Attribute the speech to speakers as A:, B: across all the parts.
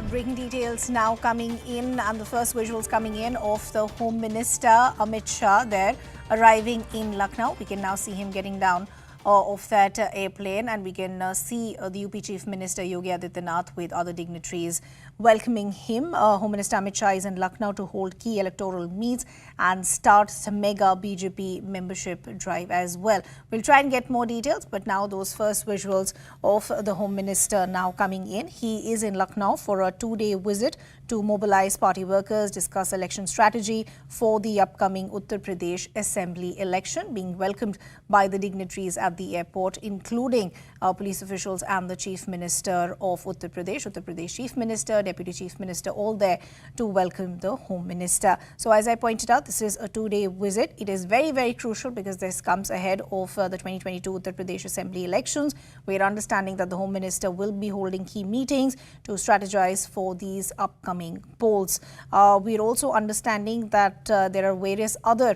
A: Breaking details now coming in, and the first visuals coming in of the Home Minister Amit Shah there arriving in Lucknow. We can now see him getting down of that airplane, and we can see the UP Chief Minister Yogi Adityanath with other dignitaries welcoming him. Home Minister Amit Shah is in Lucknow to hold key electoral meets and start some mega BJP membership drive as well. We'll try and get more details, but now those first visuals of the Home Minister now coming in. He is in Lucknow for a two-day visit to mobilize party workers, discuss election strategy for the upcoming Uttar Pradesh Assembly election, being welcomed by the dignitaries at the airport, including police officials and the Chief Minister of Uttar Pradesh Chief Minister, Deputy Chief Minister, all there to welcome the Home Minister. So as I pointed out, this is a two-day visit. It is very, very crucial because this comes ahead of the 2022 Uttar Pradesh Assembly elections. We're understanding that the Home Minister will be holding key meetings to strategize for these upcoming polls. We're also understanding that there are various other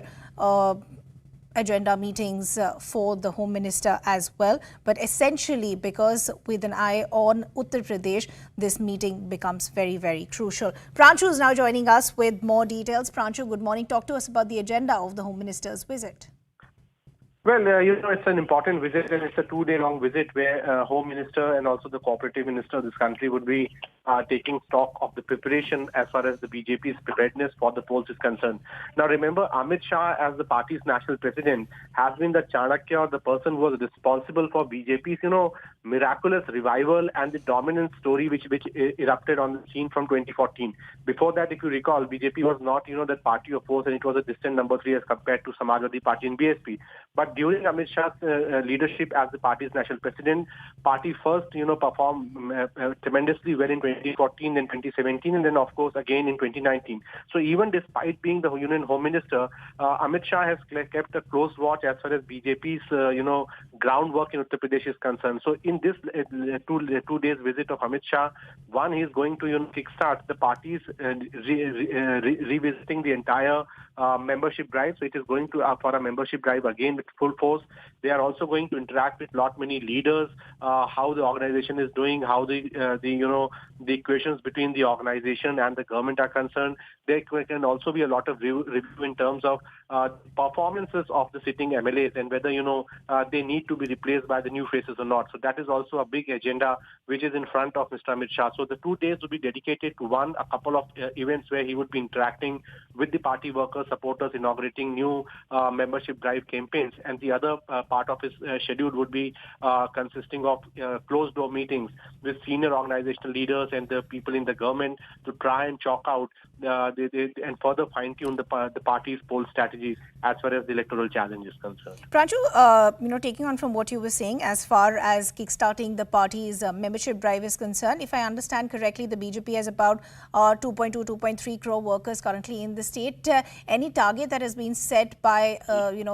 A: agenda meetings for the Home Minister as well. But essentially, because with an eye on Uttar Pradesh, this meeting becomes very, very crucial. Pranchu is now joining us with more details. Pranchu, good morning. Talk to us about the agenda of the Home Minister's visit.
B: Well, it's an important visit, and it's a two-day-long visit where Home Minister and also the Cooperative Minister of this country would be taking stock of the preparation as far as the BJP's preparedness for the polls is concerned. Now, remember, Amit Shah, as the party's national president, has been the Chanakya, or the person who was responsible for BJP's, miraculous revival and the dominant story which erupted on the scene from 2014. Before that, if you recall, BJP was not, that party of force, and it was a distant number 3 as compared to Samajwadi Party and BSP. But during Amit Shah's leadership as the party's national president, party first, performed tremendously well in 2014, then 2017, and then, of course, again in 2019. So even despite being the Union Home Minister, Amit Shah has kept a close watch as far as BJP's, groundwork in Uttar Pradesh is concerned. So in this two days visit of Amit Shah, one, he is going to, kickstart the party's revisiting the entire membership drive. So it is going to for a membership drive again with full force. They are also going to interact with many leaders, how the organization is doing, how the equations between the organization and the government are concerned. There can also be a lot of review in terms of performances of the sitting MLAs and whether they need to be replaced by the new faces or not. So that is also a big agenda which is in front of Mr. Amit Shah. So the 2 days will be dedicated to a couple of events where he would be interacting with the party workers, supporters, inaugurating new membership drive campaigns, and the other part of his schedule would be consisting of closed door meetings with senior organizational leaders and the people in the government to try and chalk out and further fine-tune the party's poll strategies as far as the electoral challenge is concerned.
A: Pranchu, taking on from what you were saying, as far as kickstarting the party's membership drive is concerned, if I understand correctly, the BJP has about 2.2, 2.3 crore workers currently in the state. Any target that has been set by,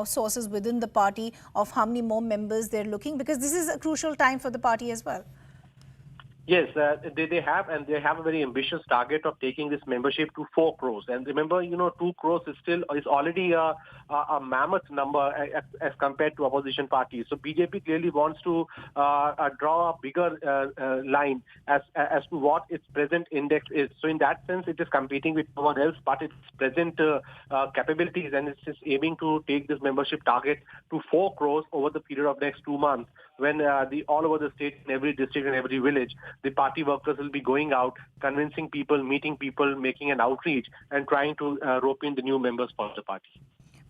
A: sources within the party of how many more members they're looking? Because this is a crucial time for the party as well.
B: Yes, they have, and they have a very ambitious target of taking this membership to 4 crores. And remember, 2 crores is already a mammoth number as compared to opposition parties. So BJP clearly wants to draw a bigger line as to what its present index is. So in that sense, it is competing with no one else, but its present capabilities, and it's aiming to take this membership target to 4 crores over the period of next 2 months, when all over the state, in every district and every village, the party workers will be going out, convincing people, meeting people, making an outreach, and trying to rope in the new members for the party.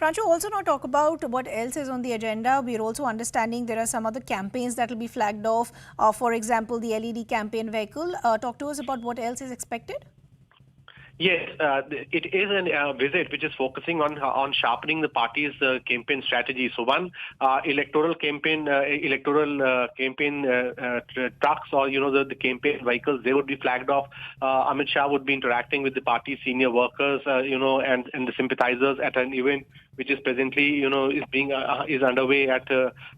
A: Pranchu, also now talk about what else is on the agenda. We are also understanding there are some other campaigns that will be flagged off. For example, the LED campaign vehicle. Talk to us about what else is expected.
B: Yes, it is a visit which is focusing on sharpening the party's campaign strategy. So one, electoral campaign trucks, or the campaign vehicles, they would be flagged off. Amit Shah would be interacting with the party's senior workers, and the sympathizers at an event which is presently, is underway at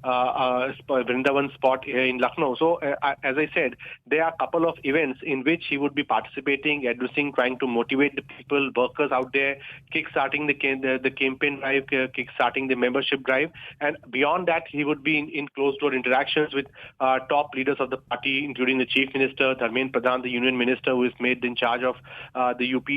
B: Vrindavan spot here in Lucknow. So, as I said, there are a couple of events in which he would be participating, addressing, trying to motivate the people, workers out there, kick-starting the campaign drive, kick-starting the membership drive. And beyond that, he would be in closed-door interactions with top leaders of the party, including the Chief Minister, Dharmendra Pradhan, the Union Minister, who is made in charge of the UP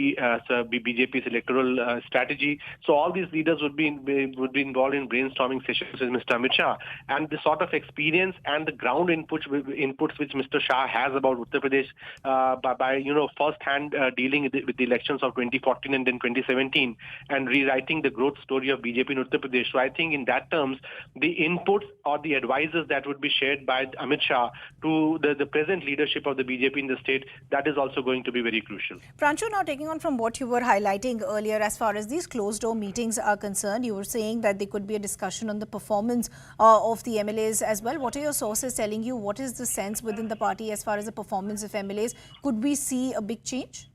B: BJP's electoral strategy. So all these leaders would be involved in brainstorming sessions with Mr. Amit Shah. And the sort of experience and the ground inputs which Mr. Shah has about Uttar Pradesh by first-hand dealing with the elections of 2014 and then 2017 and rewriting the growth story of BJP in Uttar Pradesh. So I think in that terms, the inputs or the advices that would be shared by Amit Shah to the present leadership of the BJP in the state, that is also going to be very crucial.
A: Pranchu, now taking on from what you were highlighting earlier as far as these closed-door meetings are concerned, you were saying that there could be a discussion on the performance of the MLAs as well. What are your sources telling you? What is the sense within the party as far as the performance of MLAs? Could we see a big change?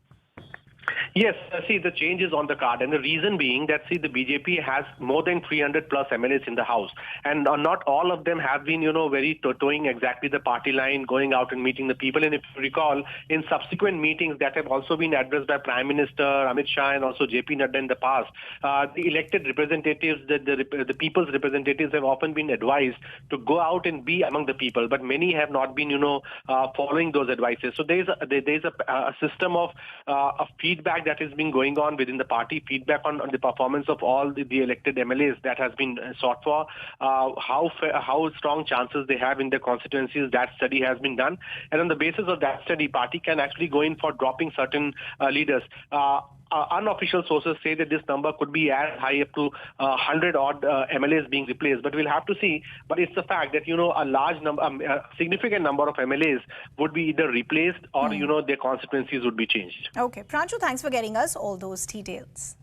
B: Yes, see, the change is on the card, and the reason being that, see, the BJP has more than 300 plus MLAs in the house, and not all of them have been, very towing exactly the party line, going out and meeting the people. And if you recall, in subsequent meetings that have also been addressed by Prime Minister Amit Shah and also JP Nadda in the past, the elected representatives, the people's representatives have often been advised to go out and be among the people, but many have not been, following those advices. So there is a system of feedback that has been going on within the party, feedback on the performance of all the elected MLAs that has been sought for, how strong chances they have in their constituencies. That study has been done, and on the basis of that study, party can actually go in for dropping certain leaders. Unofficial sources say that this number could be as high up to 100 odd MLAs being replaced, but we'll have to see. But it's the fact that a large number, a significant number of MLAs would be either replaced or their constituencies would be changed.
A: Okay, Pranchu, thanks for getting us all those details.